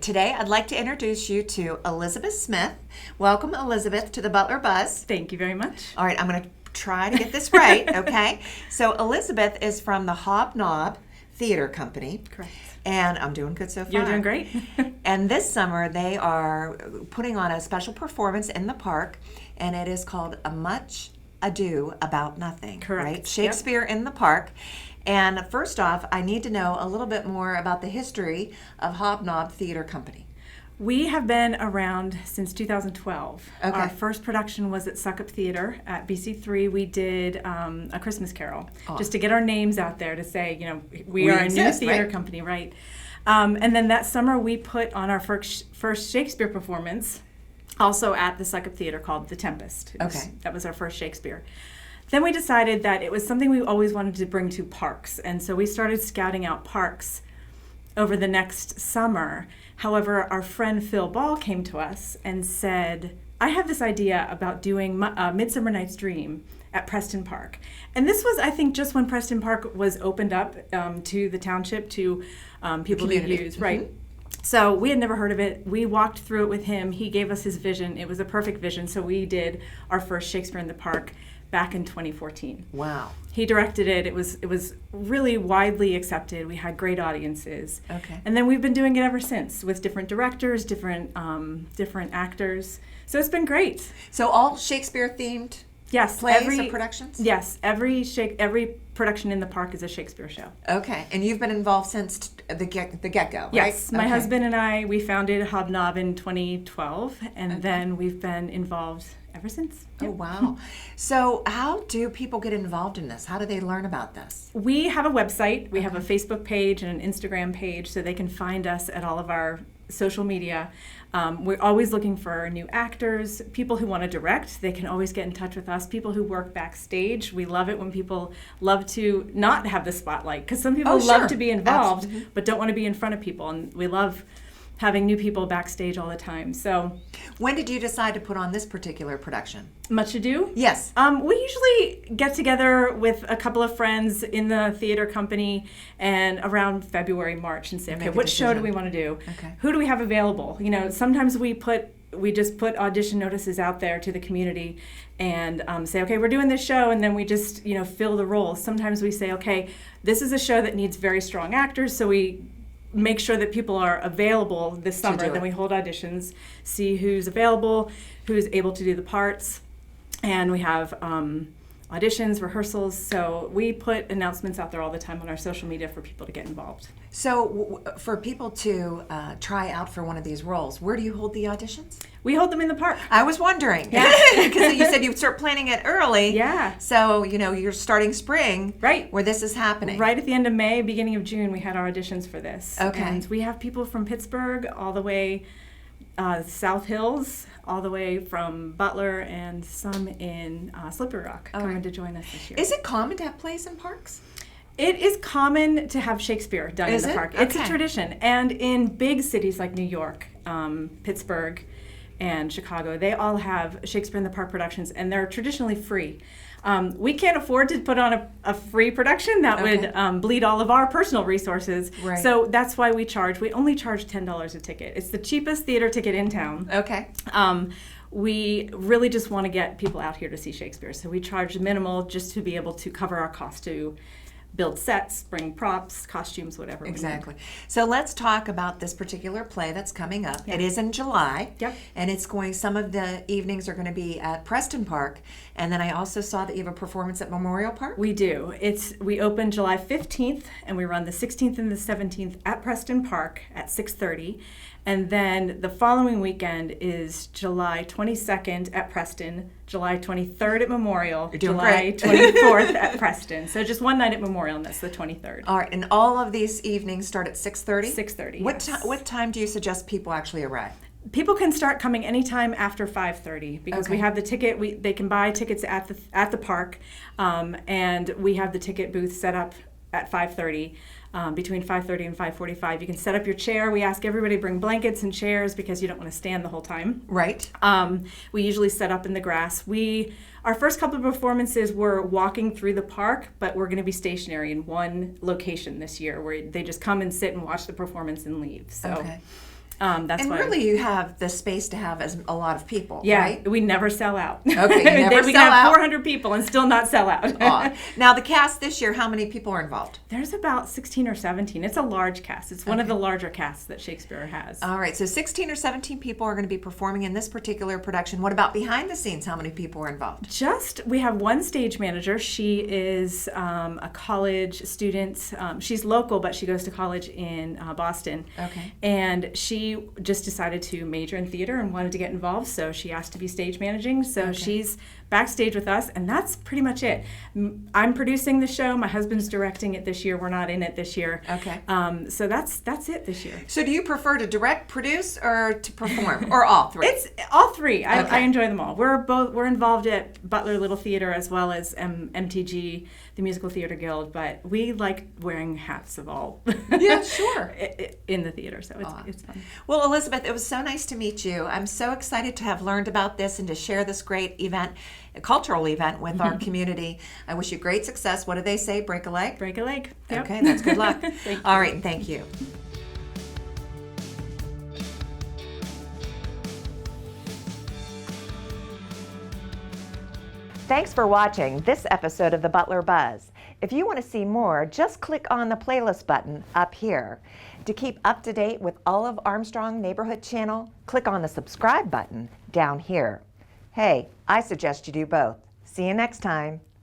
today I'd like to introduce you to Elizabeth Smith. Welcome, Elizabeth, to the Butler Buzz. Thank you very much. All right, I'm going to try to get this right, okay? So Elizabeth is from the Hobnob Theater Company. Correct. And I'm doing good so far. You're doing great. And this summer they are putting on a special performance in the park, and it is called A Much Ado About Nothing. Correct. Right? Shakespeare in the Park. And first off, I need to know a little bit more about the history of Hobnob Theater Company. We have been around since 2012. Okay. Our first production was at Suckup Theater at BC3. We did A Christmas Carol, just to get our names out there to say, you know, we are exist, a new theater right? company, right? And then that summer we put on our first Shakespeare performance, also at the Suckup Theater, called The Tempest. Okay. That was our first Shakespeare. Then we decided that it was something we always wanted to bring to parks, and so we started scouting out parks over the next summer. However, our friend Phil Ball came to us and said, I have this idea about doing Midsummer Night's Dream at Preston Park. And this was, I think, just when Preston Park was opened up to the township, to people to use, right? So we had never heard of it. We walked through it with him. He gave us his vision. It was a perfect vision. So we did our first Shakespeare in the Park back in 2014. Wow. He directed it. It was really widely accepted. We had great audiences. Okay. And then we've been doing it ever since with different directors, different actors. So it's been great. So all Shakespeare-themed Yes. plays or productions? Yes. Every production in the park is a Shakespeare show. Okay. And you've been involved since the get-go, right? Yes. My Okay. husband and I, we founded Hobnob in 2012, and then we've been involved ever since. Oh, wow. So how do people get involved in this? How do they learn about this? We have a website. We have a Facebook page and an Instagram page, so they can find us at all of our social media. We're always looking for new actors, people who want to direct. They can always get in touch with us. People who work backstage. We love it when people love to not have the spotlight, because some people love to be involved, but don't want to be in front of people. And we love having new people backstage all the time. So, when did you decide to put on this particular production? Much Ado? Yes. We usually get together with a couple of friends in the theater company and around February, March, and say, okay, what show do we want to do? Okay. Who do we have available? You know, sometimes we just put audition notices out there to the community and say, okay, we're doing this show, and then we just, fill the roles. Sometimes we say, okay, this is a show that needs very strong actors, so we make sure that people are available this summer. Then we hold auditions, see who's available, who's able to do the parts, and we have auditions, rehearsals. So we put announcements out there all the time on our social media for people to get involved. So for people to try out for one of these roles, where do you hold the auditions? We hold them in the park. I was wondering. Yeah. Because you said you start planning it early. Yeah. So, you're starting spring. Right. Where this is happening. Right at the end of May, beginning of June, we had our auditions for this. Okay. And we have people from Pittsburgh all the way South Hills, all the way from Butler, and some in Slippery Rock coming to join us this year. Is it common to have plays in parks? It is common to have Shakespeare done in the park. It's a Okay. tradition. And in big cities like New York, Pittsburgh, and Chicago, they all have Shakespeare in the Park productions, and they're traditionally free. We can't afford to put on a free production. That would bleed all of our personal resources. Right. So that's why we only charge $10 a ticket. It's the cheapest theater ticket in town. Okay. We really just want to get people out here to see Shakespeare. So we charge minimal just to be able to cover our cost to build sets, bring props, costumes, whatever. Exactly. So let's talk about this particular play that's coming up. Yeah. It is in July. Yep. And some of the evenings are going to be at Preston Park. And then I also saw that you have a performance at Memorial Park. We do. We open July 15th, and we run the 16th and the 17th at Preston Park at 6:30. And then the following weekend is July 22nd at Preston, July 23rd at Memorial, You're doing July great. 24th at Preston. So just one night at Memorial, and that's the 23rd. All right. And all of these evenings start at 6:30? 6:30, What, yes. what time do you suggest people actually arrive? People can start coming anytime after 5:30 because we have the ticket. They can buy tickets at the park, and we have the ticket booth set up at 5:30. Between 5:30 and 5:45, you can set up your chair. We ask everybody to bring blankets and chairs because you don't want to stand the whole time. Right. We usually set up in the grass. Our first couple of performances were walking through the park, but we're going to be stationary in one location this year where they just come and sit and watch the performance and leave. So. Okay. That's And why. really, you have the space to have a lot of people, Yeah, right? we never sell out. Okay, you never we sell can have out? 400 people and still not sell out. Aw. Now, the cast this year, how many people are involved? There's about 16 or 17. It's a large cast. It's one of the larger casts that Shakespeare has. All right, so 16 or 17 people are going to be performing in this particular production. What about behind the scenes? How many people are involved? We have one stage manager. She is a college student. She's local, but she goes to college in Boston. Okay. And she just decided to major in theater and wanted to get involved, so she asked to be stage managing. So she's backstage with us, and that's pretty much it. I'm producing the show. My husband's directing it this year. We're not in it this year. Okay. So that's it this year. So do you prefer to direct, produce, or to perform, or all three? It's all three. I Okay. enjoy them all. We're involved at Butler Little Theater as well as MTG, the Musical Theater Guild, but we like wearing hats of all. Yeah, sure. In the theater, so it's fun. Well, Elizabeth, it was so nice to meet you. I'm so excited to have learned about this and to share this great event, a cultural event with our community. I wish you great success. What do they say? Break a leg? Break a leg. Yep. Okay, that's good luck. Thank you. All right, and thank you. Thanks for watching this episode of the Butler Buzz. If you want to see more, just click on the playlist button up here. To keep up to date with all of Armstrong Neighborhood Channel, click on the subscribe button down here. Hey, I suggest you do both. See you next time.